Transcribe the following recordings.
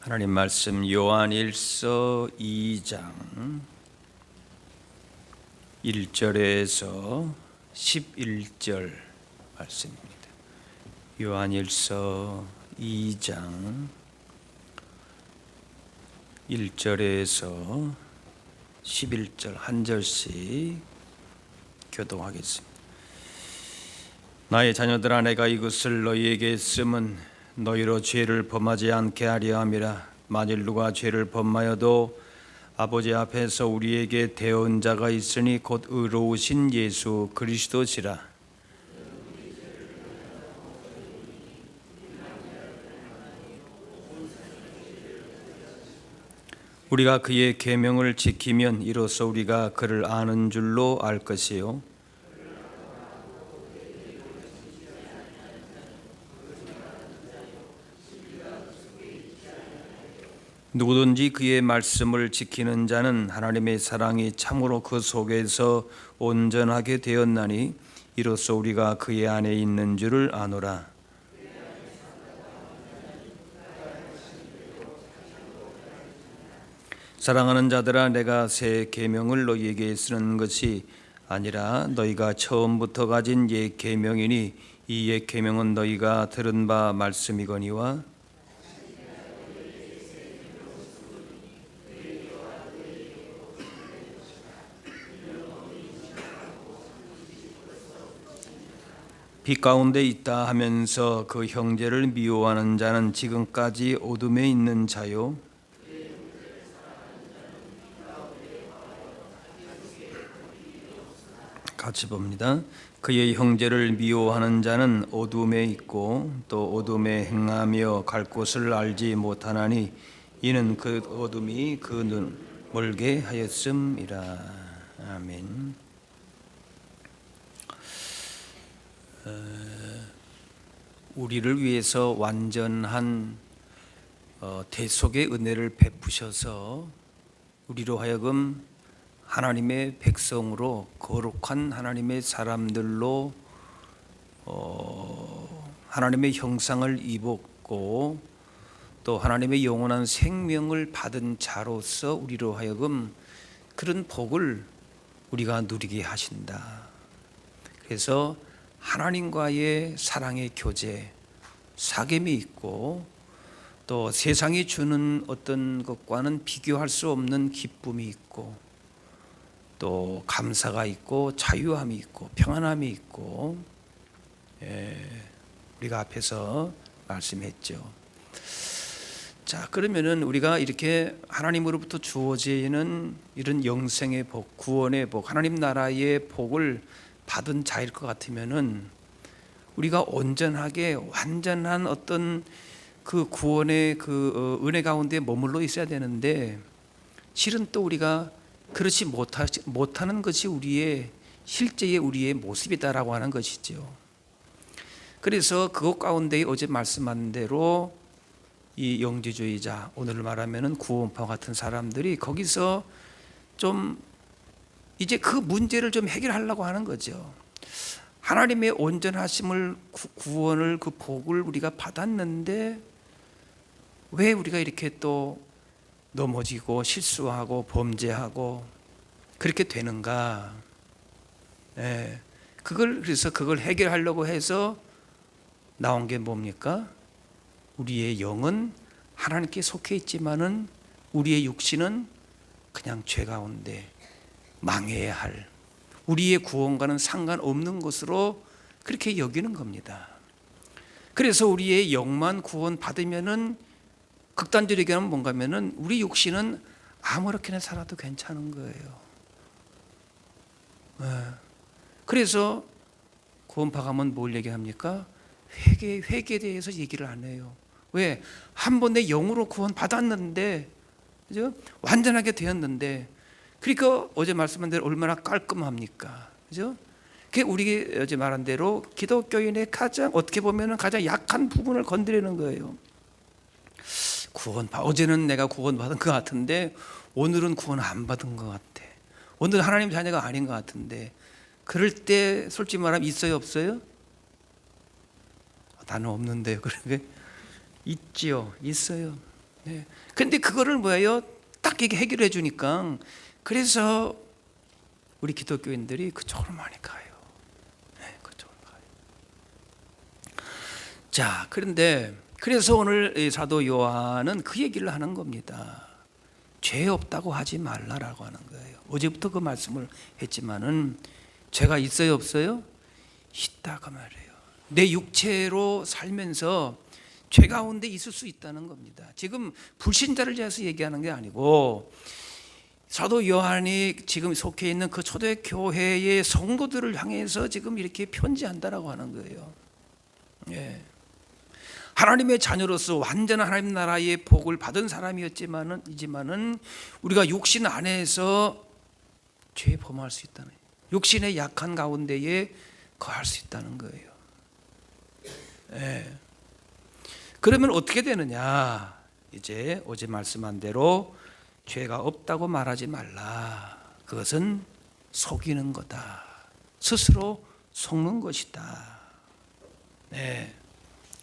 하나님 말씀 요한일서 2장 1절에서 11절 말씀입니다. 요한일서 2장 1절에서 11절 한 절씩 교독하겠습니다. 나의 자녀들아, 내가 이것을 너희에게 쓰면 너희로 죄를 범하지 않게 하려 함이라. 만일 누가 죄를 범하여도 아버지 앞에서 우리에게 대언자가 있으니 곧 의로우신 예수 그리스도시라. 우리가 그의 계명을 지키면 이로써 우리가 그를 아는 줄로 알 것이요, 누구든지 그의 말씀을 지키는 자는 하나님의 사랑이 참으로 그 속에서 온전하게 되었나니 이로써 우리가 그의 안에 있는 줄을 아노라. 사랑하는 자들아, 내가 새 계명을 너희에게 쓰는 것이 아니라 너희가 처음부터 가진 옛 계명이니 이 옛 계명은 너희가 들은 바 말씀이거니와 빛 가운데 있다 하면서 그 형제를 미워하는 자는 지금까지 어둠에 있는 자요, 같이 봅니다. 그의 형제를 미워하는 자는 어둠에 있고 또 어둠에 행하며 갈 곳을 알지 못하나니 이는 그 어둠이 그 눈 멀게 하였음이라. 아멘. 우리를 위해서 완전한 대속의 은혜를 베푸셔서 우리로 하여금 하나님의 백성으로 거룩한 하나님의 사람들로 하나님의 형상을 입었고 또 하나님의 영원한 생명을 받은 자로서 우리로 하여금 그런 복을 우리가 누리게 하신다. 그래서 하나님과의 사랑의 교제, 사귐이 있고 또 세상이 주는 어떤 것과는 비교할 수 없는 기쁨이 있고 또 감사가 있고 자유함이 있고 평안함이 있고, 우리가 앞에서 말씀했죠. 자, 그러면은 우리가 이렇게 하나님으로부터 주어지는 이런 영생의 복, 구원의 복, 하나님 나라의 복을 받은 자일 것 같으면은 우리가 온전하게 완전한 어떤 그 구원의 그 은혜 가운데 머물러 있어야 되는데 실은 또 우리가 그렇지 못하는 것이 우리의 실제의 우리의 모습이다라고 하는 것이죠. 그래서 그것 가운데 어제 말씀한 대로 이 영지주의자, 오늘 말하면은 구원파 같은 사람들이 거기서 좀 이제 그 문제를 좀 해결하려고 하는 거죠. 하나님의 온전하심을 구원을 그 복을 우리가 받았는데 왜 우리가 이렇게 또 넘어지고 실수하고 범죄하고 그렇게 되는가? 그래서 그걸 해결하려고 해서 나온 게 뭡니까? 우리의 영은 하나님께 속해 있지만은 우리의 육신은 그냥 죄 가운데 망해야 할, 우리의 구원과는 상관없는 것으로 그렇게 여기는 겁니다. 그래서 우리의 영만 구원 받으면은 극단적으로 하면 뭔가 하면은 우리 육신은 아무렇게나 살아도 괜찮은 거예요. 그래서 구원파 가면 뭘 얘기합니까? 회개에 대해서 얘기를 안 해요. 왜? 한 번 내 영으로 구원 받았는데, 그죠? 완전하게 되었는데, 그러니까 어제 말씀한 대로 얼마나 깔끔합니까? 그죠? 그게 우리 어제 말한 대로 기독교인의 가장 어떻게 보면은 가장 약한 부분을 건드리는 거예요. 어제는 내가 구원 받은 것 같은데 오늘은 구원 안 받은 것 같아. 오늘은 하나님 자녀가 아닌 것 같은데, 그럴 때 솔직히 말하면 있어요, 없어요? 나는 없는데요. 그러게 있지요, 있어요. 네. 근데 그거를 뭐예요? 딱 이게 해결해 주니까 그래서 우리 기독교인들이 그쪽으로 많이 가요. 네, 그쪽으로 가요. 자, 그런데 그래서 오늘 이 사도 요한은 그 얘기를 하는 겁니다. 죄 없다고 하지 말라라고 하는 거예요. 어제부터 그 말씀을 했지만은 죄가 있어요, 없어요? 있다고 말해요. 내 육체로 살면서 죄 가운데 있을 수 있다는 겁니다. 지금 불신자를 위해서 얘기하는 게 아니고 사도 요한이 지금 속해 있는 그 초대 교회의 성도들을 향해서 지금 이렇게 편지한다라고 하는 거예요. 예. 하나님의 자녀로서 완전한 하나님 나라의 복을 받은 사람이었지만은 우리가 육신 안에서 죄에 범할 수 있다는, 육신의 약한 가운데에 거할 수 있다는 거예요. 예. 그러면 어떻게 되느냐? 이제 어제 말씀한 대로 죄가 없다고 말하지 말라. 그것은 속이는 거다. 스스로 속는 것이다. 네.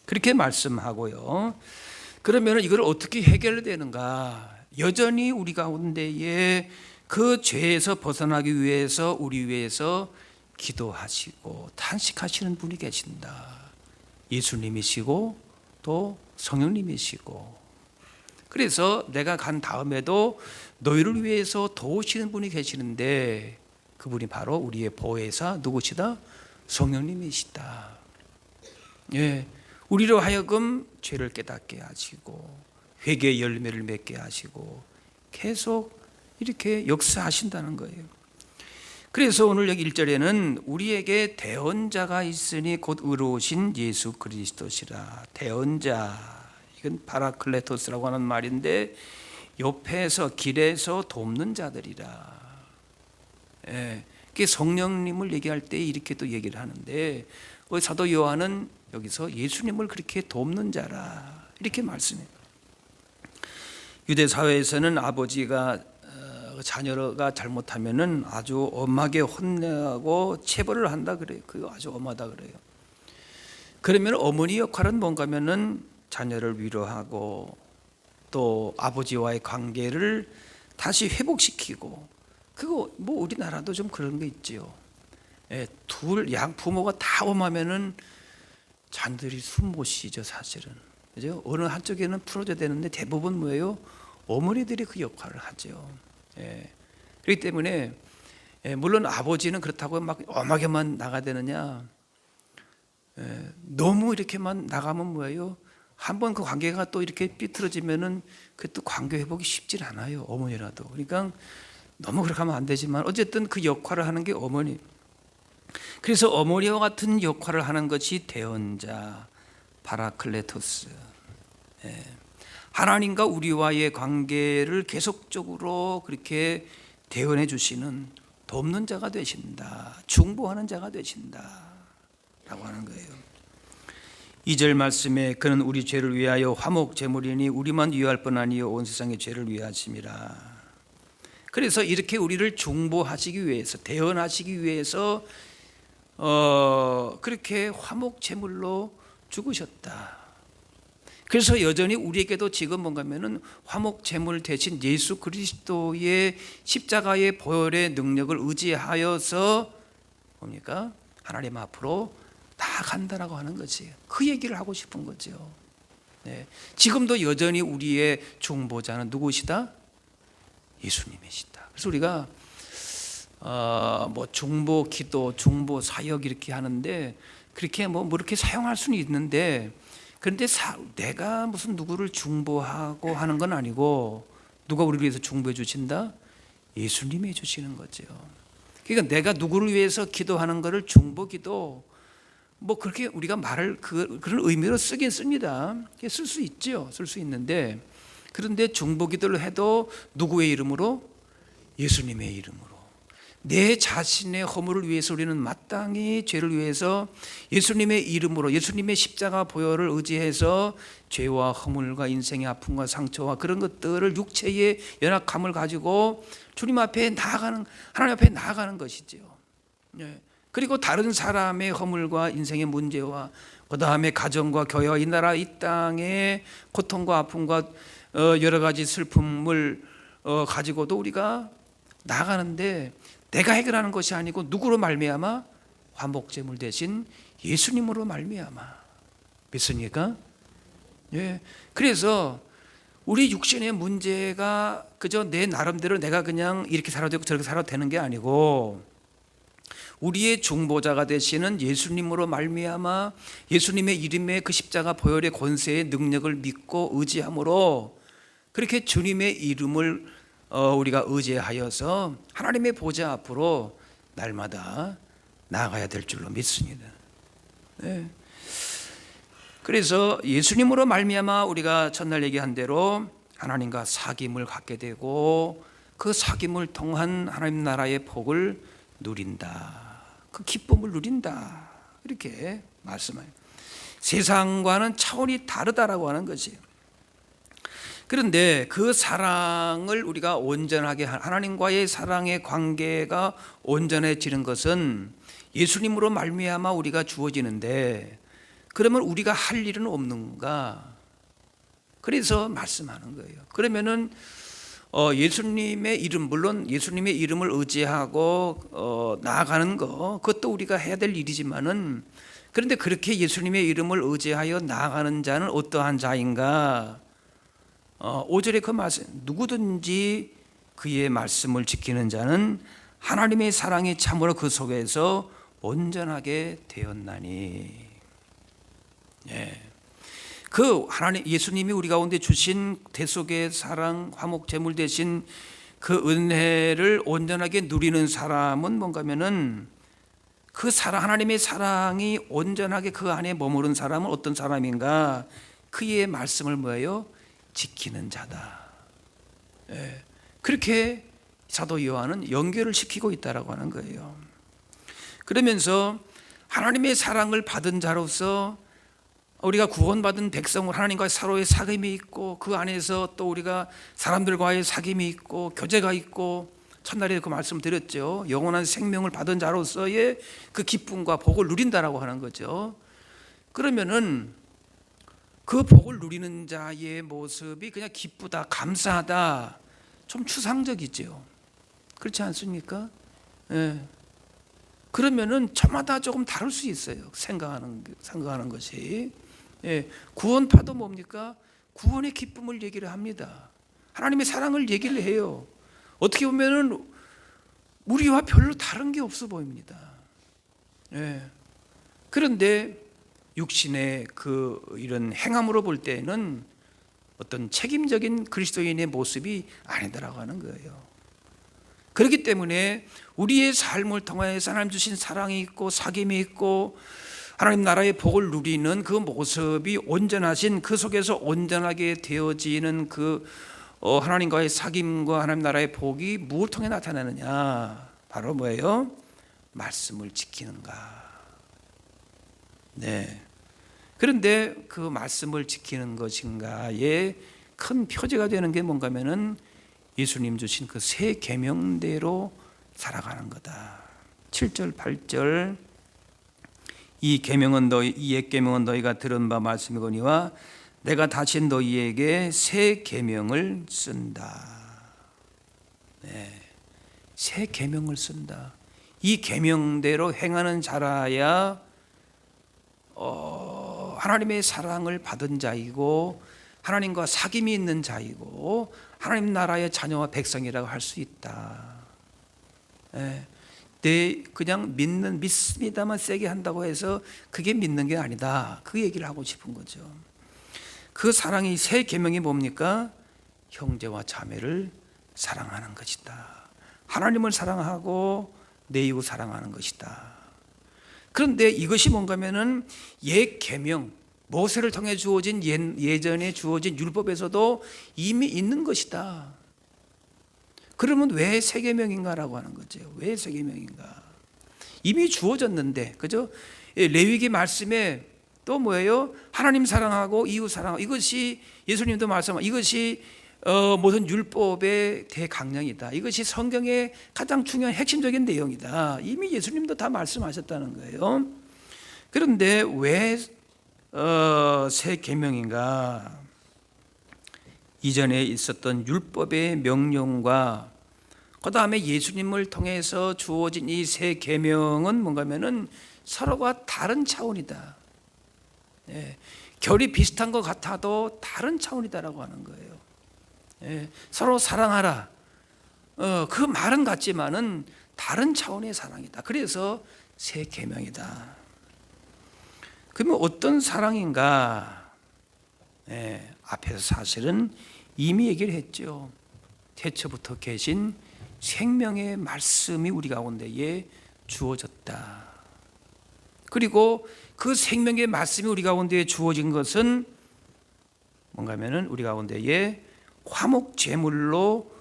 그렇게 말씀하고요. 그러면 이걸 어떻게 해결되는가? 여전히 우리 가운데에 그 죄에서 벗어나기 위해서 우리 위해서 기도하시고 탄식하시는 분이 계신다. 예수님이시고 또 성령님이시고, 그래서 내가 간 다음에도 너희를 위해서 도우시는 분이 계시는데 그분이 바로 우리의 보혜사 누구시다? 성령님이시다. 예, 우리로 하여금 죄를 깨닫게 하시고 회개의 열매를 맺게 하시고 계속 이렇게 역사하신다는 거예요. 그래서 오늘 여기 1절에는 우리에게 대언자가 있으니 곧 의로우신 예수 그리스도시라. 대언자, 이건 파라클레토스라고 하는 말인데 옆에서 길에서 돕는 자들이라. 예, 그게 성령님을 얘기할 때 이렇게 또 얘기를 하는데 사도 요한은 여기서 예수님을 그렇게 돕는 자라 이렇게 말씀해요. 유대 사회에서는 아버지가 자녀가 잘못하면은 아주 엄하게 혼내고 체벌을 한다 그래요. 그거 아주 엄하다 그래요. 그러면 어머니 역할은 뭔가면은 자녀를 위로하고 또 아버지와의 관계를 다시 회복시키고, 그거 뭐 우리나라도 좀 그런 게 있지요. 예, 둘 양 부모가 다 엄하면은 자녀들이 숨 못 쉬죠, 사실은. 그죠? 어느 한쪽에는 풀어줘야 되는데 대부분 뭐예요? 어머니들이 그 역할을 하죠. 예. 그렇기 때문에 물론 아버지는 그렇다고 막 엄하게만 나가야 되느냐? 너무 이렇게만 나가면 뭐예요? 한번 그 관계가 또 이렇게 삐뚤어지면은 그 또 관계 회복이 쉽질 않아요, 어머니라도. 그러니까 너무 그렇게 하면 안 되지만 어쨌든 그 역할을 하는 게 어머니. 그래서 어머니와 같은 역할을 하는 것이 대언자, 파라클레토스. 하나님과 우리와의 관계를 계속적으로 그렇게 대언해 주시는 돕는 자가 되신다, 중보하는 자가 되신다 라고 하는 거예요. 2절 말씀에 그는 우리 죄를 위하여 화목 제물이니 우리만 위할 뿐 아니요 온 세상의 죄를 위하심이라. 그래서 이렇게 우리를 중보하시기 위해서, 대언하시기 위해서 그렇게 화목 제물로 죽으셨다. 그래서 여전히 우리에게도 지금 뭔가면은 화목 제물 대신 예수 그리스도의 십자가의 보혈의 능력을 의지하여서 뭡니까? 하나님 앞으로 나아간다라고 하는 거지. 그 얘기를 하고 싶은 거죠. 네. 지금도 여전히 우리의 중보자는 누구시다? 예수님이시다. 그래서 우리가 뭐 중보 기도, 중보 사역 이렇게 하는데 그렇게 뭐 이렇게 사용할 수는 있는데, 그런데 내가 무슨 누구를 중보하고 하는 건 아니고 누가 우리를 위해서 중보해 주신다? 예수님이 해 주시는 거죠. 그러니까 내가 누구를 위해서 기도하는 것을 중보기도 뭐 그렇게 우리가 말을 그런 의미로 쓰긴 씁니다. 쓸 수 있죠. 쓸 수 있는데, 그런데 중보기도를 해도 누구의 이름으로? 예수님의 이름으로. 내 자신의 허물을 위해서 우리는 마땅히 죄를 위해서 예수님의 이름으로, 예수님의 십자가 보혈을 의지해서 죄와 허물과 인생의 아픔과 상처와 그런 것들을 육체의 연약함을 가지고 주님 앞에 나아가는, 하나님 앞에 나아가는 것이죠. 그리고 다른 사람의 허물과 인생의 문제와 그 다음에 가정과 교회와 이 나라 이 땅의 고통과 아픔과 여러 가지 슬픔을 가지고도 우리가 나가는데 내가 해결하는 것이 아니고 누구로 말미암아? 화목제물 대신 예수님으로 말미암아. 믿습니까? 예. 그래서 우리 육신의 문제가 그저 내 나름대로 내가 그냥 이렇게 살아도 되고 저렇게 살아도 되는 게 아니고 우리의 중보자가 되시는 예수님으로 말미암아 예수님의 이름의 그 십자가 보혈의 권세의 능력을 믿고 의지함으로 그렇게 주님의 이름을 우리가 의지하여서 하나님의 보좌 앞으로 날마다 나아가야 될 줄로 믿습니다. 네. 그래서 예수님으로 말미암아 우리가 첫날 얘기한 대로 하나님과 사귐을 갖게 되고 그 사귐을 통한 하나님 나라의 복을 누린다. 그 기쁨을 누린다. 이렇게 말씀해요. 세상과는 차원이 다르다라고 하는 것이에요. 그런데 그 사랑을 우리가 온전하게 하나님과의 사랑의 관계가 온전해지는 것은 예수님으로 말미암아 우리가 주어지는데 그러면 우리가 할 일은 없는가? 그래서 말씀하는 거예요. 그러면은 예수님의 이름, 물론 예수님의 이름을 의지하고 나아가는 거 그것도 우리가 해야 될 일이지만은 그런데 그렇게 예수님의 이름을 의지하여 나아가는 자는 어떠한 자인가? 5절에 그 말씀, 누구든지 그의 말씀을 지키는 자는 하나님의 사랑이 참으로 그 속에서 온전하게 되었나니. 예. 그 하나님 예수님이 우리 가운데 주신 대속의 사랑, 화목 제물 대신 그 은혜를 온전하게 누리는 사람은 뭔가면은 그 사랑, 하나님의 사랑이 온전하게 그 안에 머무른 사람은 어떤 사람인가? 그의 말씀을 뭐예요? 지키는 자다. 예. 그렇게 사도 요한은 연결을 시키고 있다라고 하는 거예요. 그러면서 하나님의 사랑을 받은 자로서 우리가 구원받은 백성을 하나님과의 서로의 사귐이 있고 그 안에서 또 우리가 사람들과의 사귐이 있고 교제가 있고 첫날에 그 말씀 드렸죠. 영원한 생명을 받은 자로서의 그 기쁨과 복을 누린다라고 하는 거죠. 그러면은 그 복을 누리는 자의 모습이 그냥 기쁘다, 감사하다, 좀 추상적이죠. 그렇지 않습니까? 예. 그러면은 저마다 조금 다를 수 있어요. 생각하는 것이. 예. 구원파도 뭡니까? 구원의 기쁨을 얘기를 합니다. 하나님의 사랑을 얘기를 해요. 어떻게 보면은 우리와 별로 다른 게 없어 보입니다. 예. 그런데 육신의 그 이런 행함으로 볼 때는 어떤 책임적인 그리스도인의 모습이 아니다라고 하는 거예요. 그렇기 때문에 우리의 삶을 통해서 하나님 주신 사랑이 있고 사귐이 있고 하나님 나라의 복을 누리는 그 모습이 온전하신 그 속에서 온전하게 되어지는 그 하나님과의 사귐과 하나님 나라의 복이 무엇을 통해 나타나느냐? 바로 뭐예요? 말씀을 지키는가? 네. 그런데 그 말씀을 지키는 것인가에 큰 표제가 되는 게 뭔가면은 예수님 주신 그 새 계명대로 살아가는 거다. 7절, 8절. 이 옛 계명은 너희가 들은 바 말씀이거니와 내가 다시 너희에게 새 계명을 쓴다. 네. 새 계명을 쓴다. 이 계명대로 행하는 자라야 하나님의 사랑을 받은 자이고 하나님과 사귐이 있는 자이고 하나님 나라의 자녀와 백성이라고 할 수 있다. 예. 그냥 믿습니다만 세게 한다고 해서 그게 믿는 게 아니다. 그 얘기를 하고 싶은 거죠. 그 사랑이 새 계명이 뭡니까? 형제와 자매를 사랑하는 것이다. 하나님을 사랑하고 내 이웃 사랑하는 것이다. 그런데 이것이 뭔가면은 옛 계명, 모세를 통해 주어진 예전에 주어진 율법에서도 이미 있는 것이다. 그러면 왜 새 계명인가라고 하는 거죠. 왜 새 계명인가? 이미 주어졌는데, 그죠? 레위기 말씀에 또 뭐예요? 하나님 사랑하고 이웃 사랑하고 이것이 예수님도 말씀하신 이것이 모든 율법의 대강령이다. 이것이 성경의 가장 중요한 핵심적인 내용이다. 이미 예수님도 다 말씀하셨다는 거예요. 그런데 왜 새 계명인가? 이전에 있었던 율법의 명령과 그 다음에 예수님을 통해서 주어진 이 새 계명은 뭔가 하면은 서로가 다른 차원이다. 예, 결이 비슷한 것 같아도 다른 차원이다라고 하는 거예요. 예, 서로 사랑하라. 그 말은 같지만은 다른 차원의 사랑이다. 그래서 새 계명이다. 그러면 어떤 사랑인가? 예, 앞에서 사실은 이미 얘기를 했죠. 태초부터 계신 생명의 말씀이 우리 가운데에 주어졌다. 그리고 그 생명의 말씀이 우리 가운데에 주어진 것은 뭔가 하면은 우리 가운데에 화목 제물로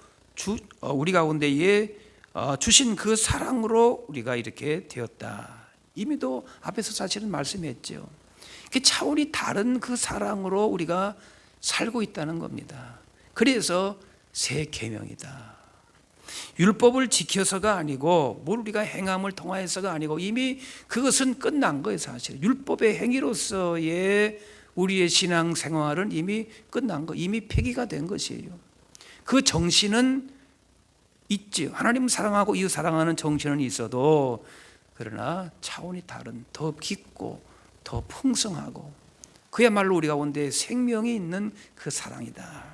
우리 가운데에 주신 그 사랑으로 우리가 이렇게 되었다. 이미도 앞에서 사실은 말씀했죠. 그 차원이 다른 그 사랑으로 우리가 살고 있다는 겁니다. 그래서 새 계명이다. 율법을 지켜서가 아니고 뭘 우리가 행함을 통하여서가 아니고 이미 그것은 끝난 거예요. 사실 율법의 행위로서의 우리의 신앙 생활은 이미 끝난 거, 이미 폐기가 된 것이에요. 그 정신은 있지. 하나님 사랑하고 이웃 사랑하는 정신은 있어도 그러나 차원이 다른 더 깊고 더 풍성하고 그야말로 우리 가운데 생명이 있는 그 사랑이다.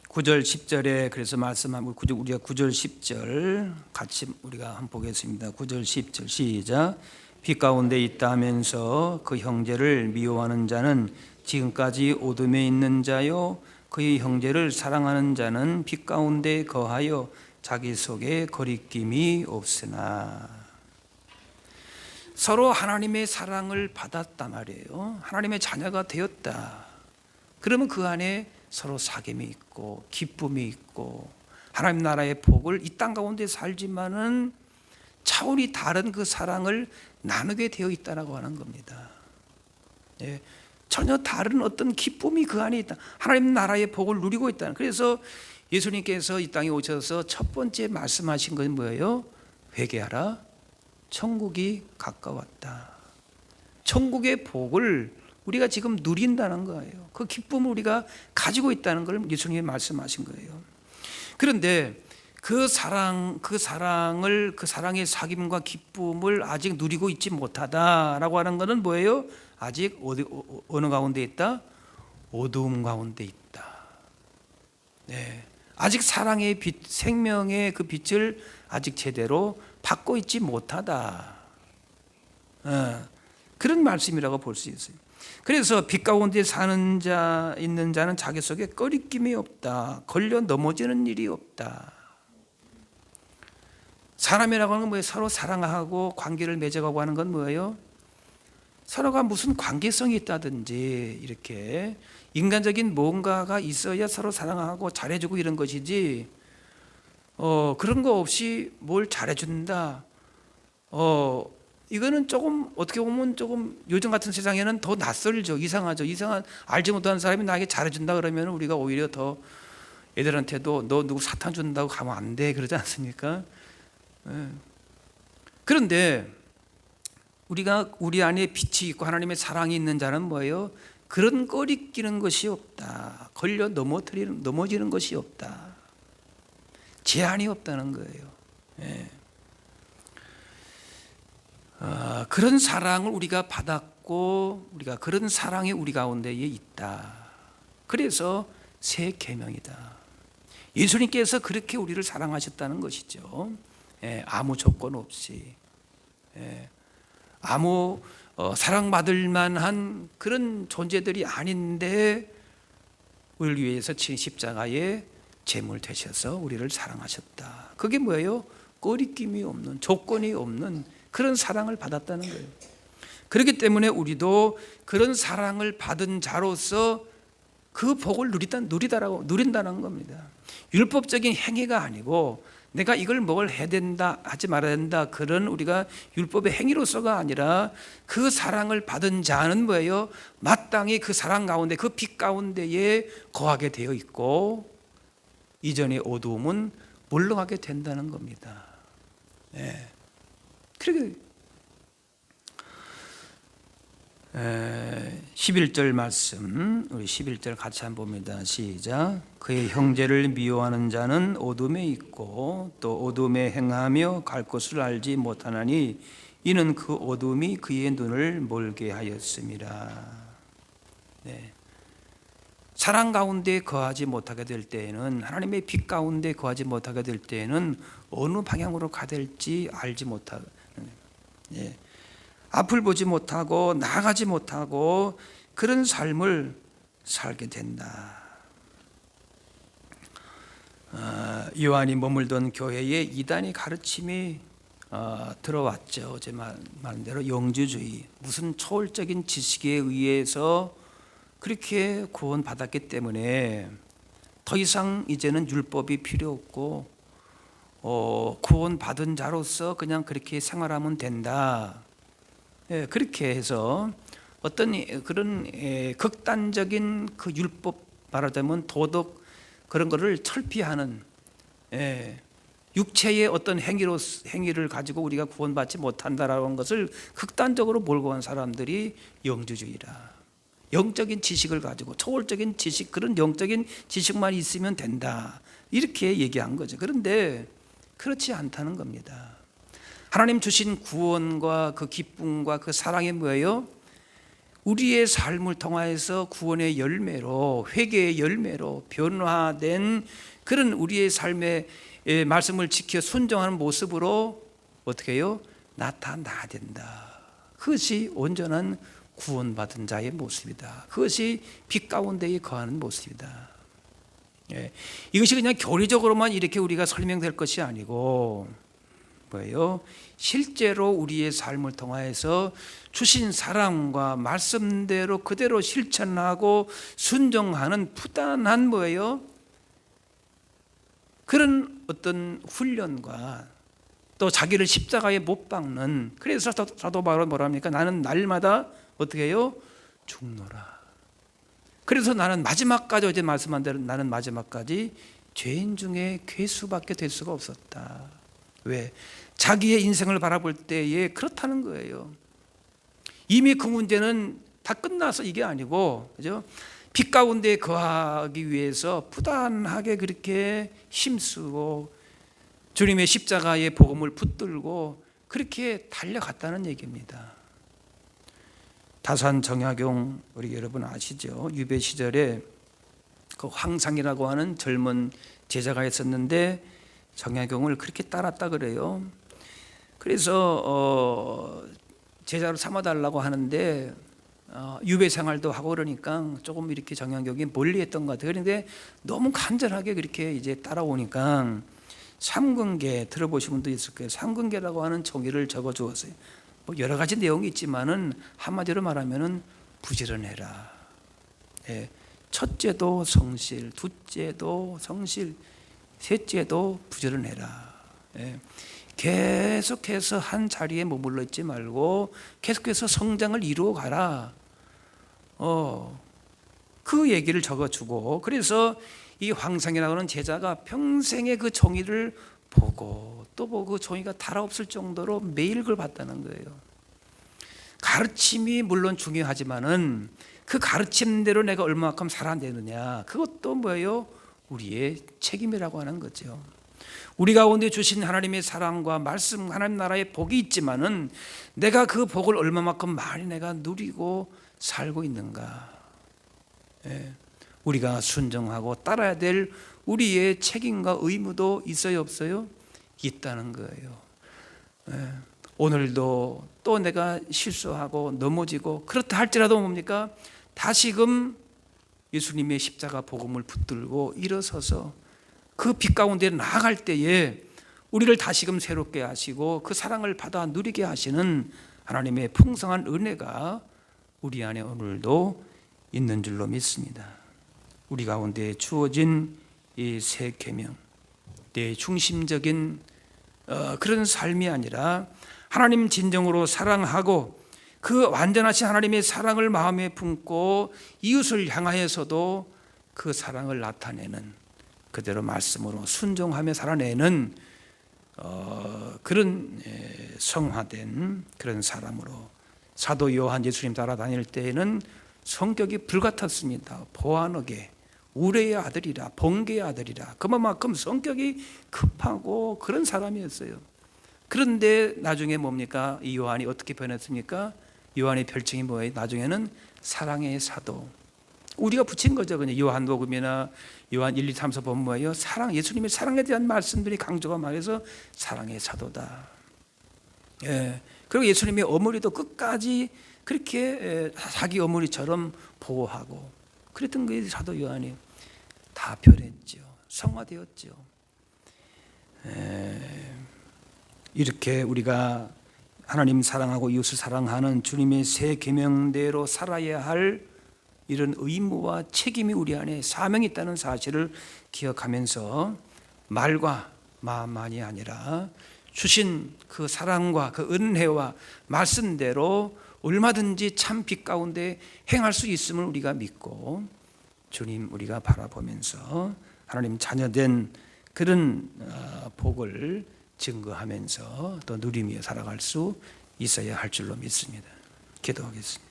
9절 10절에 그래서 말씀하고 우리가 9절 10절 같이 우리가 한번 보겠습니다. 9절 10절 시작. 빛 가운데 있다 하면서 그 형제를 미워하는 자는 지금까지 어둠에 있는 자요 그의 형제를 사랑하는 자는 빛 가운데 거하여 자기 속에 거리낌이 없으나. 서로 하나님의 사랑을 받았단 말이에요. 하나님의 자녀가 되었다. 그러면 그 안에 서로 사귐이 있고 기쁨이 있고 하나님 나라의 복을 이 땅 가운데 살지만은 차원이 다른 그 사랑을 나누게 되어 있다라고 하는 겁니다. 예, 전혀 다른 어떤 기쁨이 그 안에 있다. 하나님 나라의 복을 누리고 있다. 그래서 예수님께서 이 땅에 오셔서 첫 번째 말씀하신 건 뭐예요? 회개하라. 천국이 가까웠다. 천국의 복을 우리가 지금 누린다는 거예요. 그 기쁨을 우리가 가지고 있다는 걸 예수님이 말씀하신 거예요. 그런데 그 사랑의 사랑의 사귐과 기쁨을 아직 누리고 있지 못하다라고 하는 것은 뭐예요? 아직 어느 가운데 있다? 어두움 가운데 있다. 네. 아직 사랑의 빛, 생명의 그 빛을 아직 제대로 받고 있지 못하다. 그런 말씀이라고 볼 수 있어요. 그래서 빛 가운데 사는 자 있는 자는 자기 속에 꺼리낌이 없다. 걸려 넘어지는 일이 없다. 사람이라고 하는 건 뭐예요? 서로 사랑하고 관계를 맺어가고 하는 건 뭐예요? 서로가 무슨 관계성이 있다든지 이렇게 인간적인 뭔가가 있어야 서로 사랑하고 잘해주고 이런 것이지 그런 거 없이 뭘 잘해준다. 이거는 조금 어떻게 보면 조금 요즘 같은 세상에는 더 낯설죠. 이상하죠. 알지 못하는 사람이 나에게 잘해준다 그러면 우리가 오히려 더 애들한테도 너 누구 사탕 준다고 가면 안 돼 그러지 않습니까? 그런데 우리가 우리 안에 빛이 있고 하나님의 사랑이 있는 자는 뭐예요? 그런 꺼리끼는 것이 없다. 걸려 넘어지는 것이 없다. 제한이 없다는 거예요. 그런 사랑을 우리가 받았고 우리가 그런 사랑이 우리 가운데에 있다. 그래서 새 계명이다. 예수님께서 그렇게 우리를 사랑하셨다는 것이죠. 아무 조건 없이 아무 사랑받을 만한 그런 존재들이 아닌데 우리를 위해서 친 십자가에 제물 되셔서 우리를 사랑하셨다. 그게 뭐예요? 꺼리낌이 없는, 조건이 없는 그런 사랑을 받았다는 거예요. 그렇기 때문에 우리도 그런 사랑을 받은 자로서 그 복을 누린다는 겁니다. 율법적인 행위가 아니고 내가 이걸 뭘 해야 된다 하지 말아야 된다 그런 우리가 율법의 행위로서가 아니라 그 사랑을 받은 자는 뭐예요? 마땅히 그 사랑 가운데 그 빛 가운데에 거하게 되어 있고 이전의 어두움은 물러가게 된다는 겁니다. 그렇게 11절 말씀, 우리 11절 같이 한번 봅니다. 시작. 그의 형제를 미워하는 자는 어둠에 있고 또 어둠에 행하며 갈 곳을 알지 못하나니 이는 그 어둠이 그의 눈을 멀게 하였습니다. 네. 사랑 가운데 거하지 못하게 될 때에는, 하나님의 빛 가운데 거하지 못하게 될 때에는 어느 방향으로 가야 될지 알지 못하는, 예. 앞을 보지 못하고 나아가지 못하고 그런 삶을 살게 된다. 요한이 머물던 교회에 이단의 가르침이 들어왔죠. 어제 말한 대로 영주주의, 무슨 초월적인 지식에 의해서 그렇게 구원받았기 때문에 더 이상 이제는 율법이 필요 없고 구원받은 자로서 그냥 그렇게 생활하면 된다. 그렇게 해서 어떤 그런 극단적인 그 율법, 말하자면 도덕, 그런 거를 철피하는 육체의 어떤 행위를 가지고 우리가 구원받지 못한다라는 것을 극단적으로 몰고 간 사람들이 영주주의라. 영적인 지식을 가지고 초월적인 지식, 그런 영적인 지식만 있으면 된다, 이렇게 얘기한 거죠. 그런데 그렇지 않다는 겁니다. 하나님 주신 구원과 그 기쁨과 그 사랑이 뭐예요? 우리의 삶을 통하여서 구원의 열매로, 회개의 열매로 변화된 그런 우리의 삶의 말씀을 지켜 순종하는 모습으로 어떻게 해요? 나타나야 된다. 그것이 온전한 구원받은 자의 모습이다. 그것이 빛 가운데에 거하는 모습이다. 이것이 그냥 교리적으로만 이렇게 우리가 설명될 것이 아니고 뭐예요? 실제로 우리의 삶을 통하여서 주신 사랑과 말씀대로 그대로 실천하고 순종하는 부단한 뭐예요? 그런 어떤 훈련과 또 자기를 십자가에 못 박는, 그래서 사도 바울은 뭐라 합니까? 나는 날마다 어떻게 해요? 죽노라. 그래서 나는 마지막까지, 어제 말씀한 대로 나는 마지막까지 죄인 중에 괴수밖에 될 수가 없었다. 왜? 자기의 인생을 바라볼 때에 그렇다는 거예요. 이미 그 문제는 다 끝나서 이게 아니고, 그죠? 빛 가운데 거하기 위해서 부단하게 그렇게 힘쓰고 주님의 십자가의 복음을 붙들고 그렇게 달려갔다는 얘기입니다. 다산 정약용, 우리 여러분 아시죠? 유배 시절에 그 황상이라고 하는 젊은 제자가 있었는데 정약용을 그렇게 따랐다 그래요. 그래서 제자로 삼아달라고 하는데 유배 생활도 하고 그러니까 조금 이렇게 정약용이 멀리했던 것 같아요. 그런데 너무 간절하게 그렇게 이제 따라오니까 삼근계, 들어보신 분도 있을 거예요. 삼근계라고 하는 종이를 적어 주었어요. 뭐 여러 가지 내용이 있지만은 한마디로 말하면은 부지런해라. 첫째도 성실, 둘째도 성실, 셋째도 부지런해라. 계속해서 한 자리에 머물러 있지 말고 계속해서 성장을 이루어 가라. 그 얘기를 적어주고, 그래서 이 황상이라고 하는 제자가 평생에 그 종이를 보고 또 보고 종이가 달아없을 정도로 매일 그걸 봤다는 거예요. 가르침이 물론 중요하지만은 그 가르침대로 내가 얼마만큼 살아내느냐, 그것도 뭐예요? 우리의 책임이라고 하는 거죠. 우리 가운데 주신 하나님의 사랑과 말씀, 하나님 나라의 복이 있지만은 내가 그 복을 얼마만큼 많이 내가 누리고 살고 있는가. 우리가 순종하고 따라야 될 우리의 책임과 의무도 있어요, 없어요? 있다는 거예요. 오늘도 또 내가 실수하고 넘어지고 그렇다 할지라도 뭡니까? 다시금 예수님의 십자가 복음을 붙들고 일어서서 그 빛 가운데 나아갈 때에 우리를 다시금 새롭게 하시고 그 사랑을 받아 누리게 하시는 하나님의 풍성한 은혜가 우리 안에 오늘도 있는 줄로 믿습니다. 우리 가운데 주어진 이 새 계명, 내 중심적인 그런 삶이 아니라 하나님 진정으로 사랑하고 그 완전하신 하나님의 사랑을 마음에 품고 이웃을 향하여서도 그 사랑을 나타내는, 그대로 말씀으로 순종하며 살아내는 그런 성화된 그런 사람으로 사도 요한 예수님 따라다닐 때에는 성격이 불같았습니다. 보안하게 우레의 아들이라, 번개의 아들이라, 그만큼 성격이 급하고 그런 사람이었어요. 그런데 나중에 뭡니까? 이 요한이 어떻게 변했습니까? 요한의 별칭이 뭐예요? 나중에는 사랑의 사도. 우리가 붙인 거죠. 그냥 요한복음이나 요한 1, 2, 3, 4 보면 뭐예요? 사랑, 예수님의 사랑에 대한 말씀들이 강조가 많아서 사랑의 사도다. 예. 그리고 예수님의 어머니도 끝까지 그렇게 자기 어머니처럼 보호하고 그랬던 게 사도 요한이 다 변했죠. 성화되었죠. 이렇게 우리가 하나님 사랑하고 이웃을 사랑하는 주님의 새 계명대로 살아야 할 이런 의무와 책임이 우리 안에 사명이 있다는 사실을 기억하면서 말과 마음만이 아니라 주신 그 사랑과 그 은혜와 말씀대로 얼마든지 참 빛 가운데 행할 수 있음을 우리가 믿고 주님 우리가 바라보면서 하나님 자녀된 그런 복을 증거하면서 또 누리며 살아갈 수 있어야 할 줄로 믿습니다. 기도하겠습니다.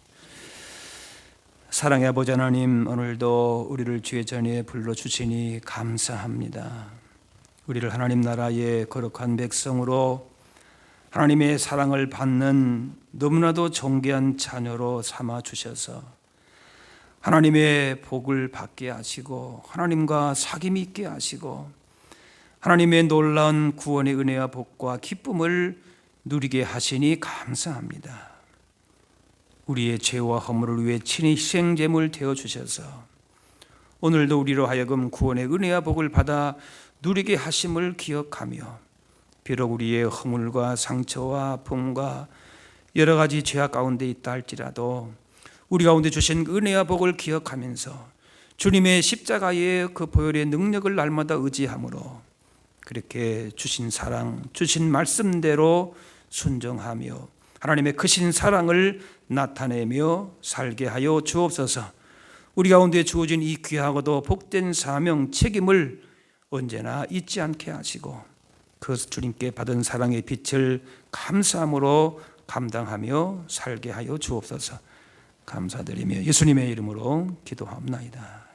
사랑의 아버지 하나님, 오늘도 우리를 주의 전에 불러주시니 감사합니다. 우리를 하나님 나라의 거룩한 백성으로 하나님의 사랑을 받는 너무나도 존귀한 자녀로 삼아주셔서 하나님의 복을 받게 하시고 하나님과 사귐이 있게 하시고 하나님의 놀라운 구원의 은혜와 복과 기쁨을 누리게 하시니 감사합니다. 우리의 죄와 허물을 위해 친히 희생제물 되어주셔서 오늘도 우리로 하여금 구원의 은혜와 복을 받아 누리게 하심을 기억하며 비록 우리의 허물과 상처와 아픔과 여러 가지 죄악 가운데 있다 할지라도 우리 가운데 주신 은혜와 복을 기억하면서 주님의 십자가의 그 보혈의 능력을 날마다 의지함으로 그렇게 주신 사랑, 주신 말씀대로 순종하며 하나님의 크신 사랑을 나타내며 살게 하여 주옵소서. 우리 가운데 주어진 이 귀하고도 복된 사명, 책임을 언제나 잊지 않게 하시고 그 주님께 받은 사랑의 빛을 감사함으로 감당하며 살게 하여 주옵소서. 감사드리며 예수님의 이름으로 기도합니다.